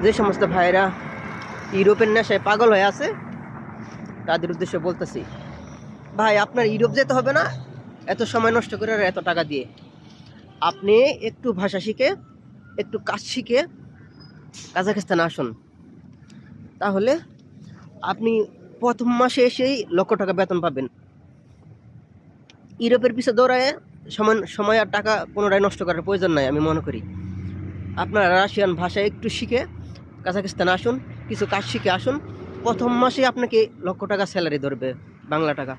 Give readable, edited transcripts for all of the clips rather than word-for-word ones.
যে সমস্ত ভাইরা ইউরোপের নেশায় পাগল হয়ে আছে তাদের উদ্দেশ্যে বলতেছি, ভাই আপনার ইউরোপ যেতে হবে না এত সময় নষ্ট করে আর এত টাকা দিয়ে। আপনি একটু ভাষা শিখে, একটু কাজ শিখে কাজাখস্তানে আসুন। তাহলে আপনি প্রথম মাসে এসেই লক্ষ টাকা বেতন পাবেন। ইউরোপের পিছনে দৌড়ায় সময় আর টাকা পুনরায় নষ্ট করার প্রয়োজন নাই। আমি মনে করি আপনারা রাশিয়ান ভাষা একটু শিখে কাজাখস্তানে আসুন, কিছু কাজ শিখে আসুন। প্রথম মাসে আপনাকে লক্ষ টাকা স্যালারি ধরবে, বাংলা টাকা।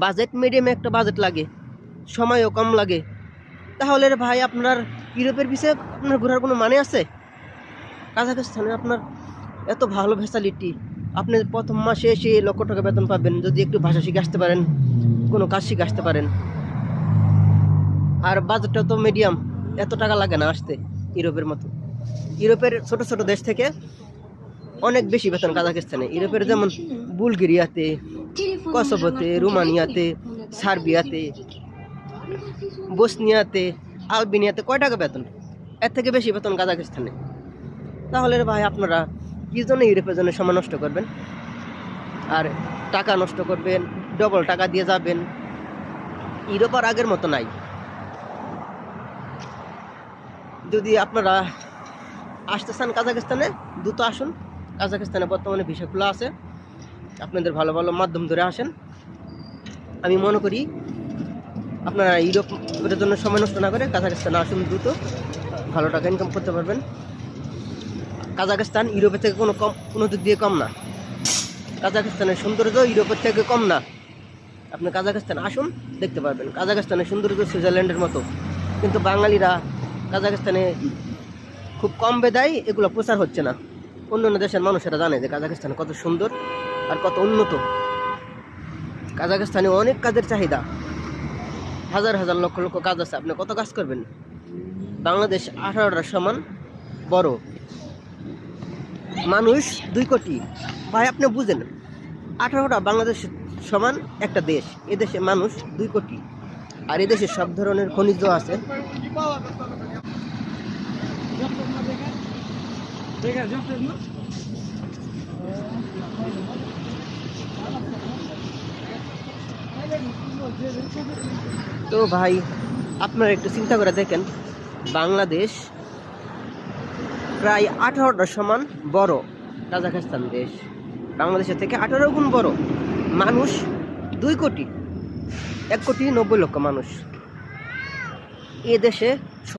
বাজেট মিডিয়ামে একটা বাজেট লাগে, সময়ও কম লাগে। তাহলে রে ভাই আপনার ইউরোপের পিছিয়ে আপনার ঘোরার কোনো মানে আছে? কাজাখস্তানে আপনার এত ভালো ফ্যাসিলিটি, আপনি প্রথম মাসে এসে লক্ষ টাকা বেতন পাবেন যদি একটু ভাষা শিখে আসতে পারেন, কোনো কাজ শিখে আসতে পারেন। আর বাজেটটা তো মিডিয়াম, এত টাকা লাগে না আসতে ইউরোপের মতো। ইউরোপের ছোট ছোট দেশ থেকে অনেক বেশি বেতন কাজাখস্তানে। ইউরোপের যেমন বুলগেরিয়াতে, কসোভোতে, রোমানিয়াতে, সার্বিয়াতে, বসনিয়াতে, আলবেনিয়াতে কয় টাকা বেতন? এর থেকে বেশি বেতন কাজাখস্তানে। তাহলে ভাই আপনারা কি জন্য ইউরোপের জন্য সময় নষ্ট করবেন আর টাকা নষ্ট করবেন, ডবল টাকা দিয়ে যাবেন? ইউরোপ আর আগের মতো নাই। যদি আপনারা আসতে চান কাজাখস্তানে, দ্রুত আসুন। কাজাখস্তানে বর্তমানে ভিসা খোলা আছে, আপনাদের ভালো ভালো মাধ্যম ধরে আসেন। আমি মনে করি আপনারা ইউরোপের জন্য সময় নষ্ট না করে কাজাখস্তানে আসুন, দ্রুত ভালো টাকা ইনকাম করতে পারবেন। কাজাখস্তান ইউরোপের থেকে কোনো দিক দিয়ে কম না। কাজাখস্তানের সৌন্দর্য ইউরোপের থেকে কম না। আপনি কাজাখস্তান আসুন, দেখতে পারবেন কাজাখস্তানের সৌন্দর্য সুইজারল্যান্ডের মতো। কিন্তু বাঙালিরা কাজাখস্তানে খুব কম বেদায় এগুলো প্রচার হচ্ছে না। অন্য অন্য দেশের মানুষেরা জানে যে কাজাখস্তান কত সুন্দর আর কত উন্নত। কাজাখস্তানে অনেক কাজের চাহিদা, হাজার হাজার লক্ষ লক্ষ কাজ আছে। আপনি কত কাজ করবেন? বাংলাদেশ 18টার সমান বড়, মানুষ 2 কোটি। ভাই আপনি বুঝেন, 18টা বাংলাদেশ সমান একটা দেশ। এদেশে মানুষ 2 কোটি, আর এদেশে সব ধরনের খনিজ আছে। তো ভাই আপনারা একটু চিন্তা করে দেখেন, বাংলাদেশ প্রায় 18টার সমান বড়, কাজাখস্তান দেশ বাংলাদেশের থেকে 18 গুণ বড়। মানুষ 2 কোটি, 1 কোটি 90 লক্ষ মানুষ। এ দেশে